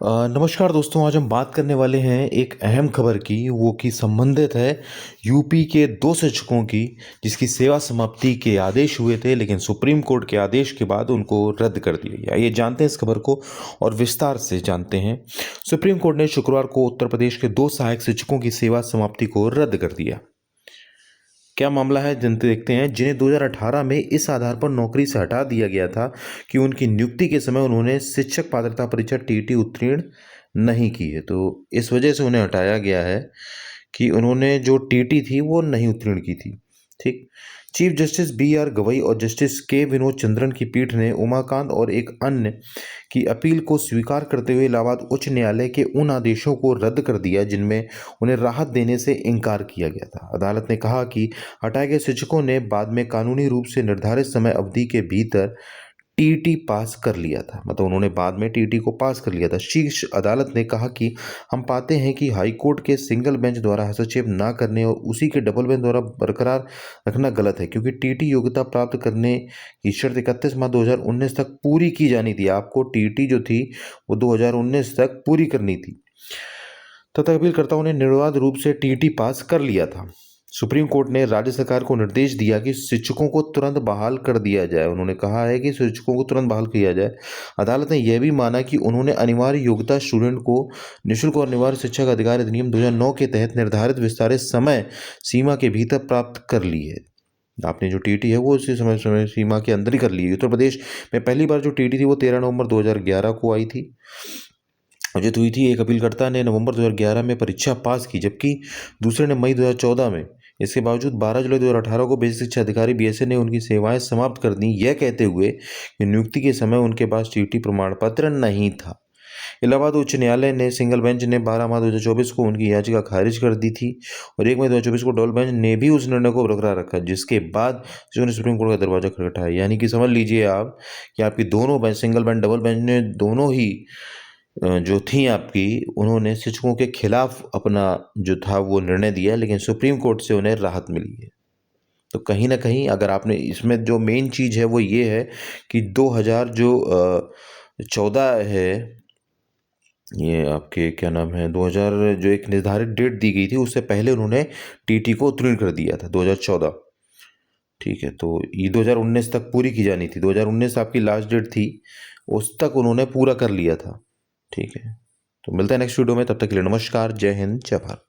नमस्कार दोस्तों, आज हम बात करने वाले हैं एक अहम खबर की, वो कि संबंधित है यूपी के 2 शिक्षकों की, जिसकी सेवा समाप्ति के आदेश हुए थे, लेकिन सुप्रीम कोर्ट के आदेश के बाद उनको रद्द कर दिया गया। आइए जानते हैं इस खबर को और विस्तार से जानते हैं। सुप्रीम कोर्ट ने शुक्रवार को उत्तर प्रदेश के 2 सहायक शिक्षकों की सेवा समाप्ति को रद्द कर दिया। क्या मामला है, जनते देखते हैं। जिन्हें 2018 में इस आधार पर नौकरी से हटा दिया गया था कि उनकी नियुक्ति के समय उन्होंने शिक्षक पात्रता परीक्षा टीईटी उत्तीर्ण नहीं की है, तो इस वजह से उन्हें हटाया गया है कि उन्होंने जो टीटी थी वो नहीं उत्तीर्ण की थी। ठीक। Chief justice B R Gavai और जस्टिस के विनोद चंद्रन की पीठ ने उमाकांत और एक अन्य की अपील को स्वीकार करते हुए इलाहाबाद उच्च न्यायालय के उन आदेशों को रद्द कर दिया जिनमें उन्हें राहत देने से इनकार किया गया था। अदालत ने कहा कि हटाए गए शिक्षकों ने बाद में कानूनी रूप से निर्धारित समय अवधि के भीतर टीईटी पास कर लिया था, मतलब उन्होंने बाद में टीईटी को पास कर लिया था। शीर्ष अदालत ने कहा कि हम पाते हैं कि हाईकोर्ट के सिंगल बेंच द्वारा हस्तक्षेप न करने और उसी के डबल बेंच द्वारा बरकरार रखना गलत है, क्योंकि टीईटी योग्यता प्राप्त करने की शर्त 31 मार्च 2019 तक पूरी की जानी थी। आपको टीईटी जो थी वो 2019 तक पूरी करनी थी। तथा अपीलकर्ताओं ने निर्विवाद रूप से टीईटी पास कर लिया था। सुप्रीम कोर्ट ने राज्य सरकार को निर्देश दिया कि शिक्षकों को तुरंत बहाल कर दिया जाए। उन्होंने कहा है कि शिक्षकों को तुरंत बहाल किया जाए। अदालत ने यह भी माना कि उन्होंने अनिवार्य योग्यता स्टूडेंट को निःशुल्क और अनिवार्य शिक्षा का अधिकार अधिनियम 2009 के तहत निर्धारित विस्तारित समय सीमा के भीतर प्राप्त कर ली है। आपने जो टीटी है वो उसी समय सीमा के अंदर ही कर ली है। उत्तर प्रदेश में पहली बार जो टीटी थी वो 13 नवंबर 2011 को आई थी, अर्जित हुई थी। एक अपीलकर्ता ने नवंबर 2011 में परीक्षा पास की, जबकि दूसरे ने मई 2014 में। इसके बावजूद 12 जुलाई 2018 को बेसिक शिक्षा अधिकारी बीएसए ने उनकी सेवाएं समाप्त कर दी, यह कहते हुए कि नियुक्ति के समय उनके पास टीटी प्रमाण पत्र नहीं था। इलाहाबाद उच्च न्यायालय ने सिंगल बेंच ने 12 मार्च 2024 को उनकी याचिका खारिज कर दी थी और 1 मई 2024 को डबल बेंच ने भी उस निर्णय को बरकरार रखा, जिसके बाद उन्होंने सुप्रीम कोर्ट का दरवाजा खटखटाया। यानी कि समझ लीजिए आप कि आपकी दोनों bench, single bench double bench ने दोनों ही जो थी आपकी, उन्होंने शिक्षकों के खिलाफ अपना जो था वो निर्णय दिया, लेकिन सुप्रीम कोर्ट से उन्हें राहत मिली है। तो कहीं ना कहीं अगर आपने इसमें जो मेन चीज़ है वो ये है कि 2014 है, ये आपके क्या नाम है, 2000 जो एक निर्धारित डेट दी गई थी उससे पहले उन्होंने टीटी को उत्तीर्ण कर दिया था 2014। ठीक है, तो ये 2019 तक पूरी की जानी थी, 2019 आपकी लास्ट डेट थी, उस तक उन्होंने पूरा कर लिया था। ठीक है, तो मिलता है नेक्स्ट वीडियो में, तब तक के लिए नमस्कार, जय हिंद, जय भारत।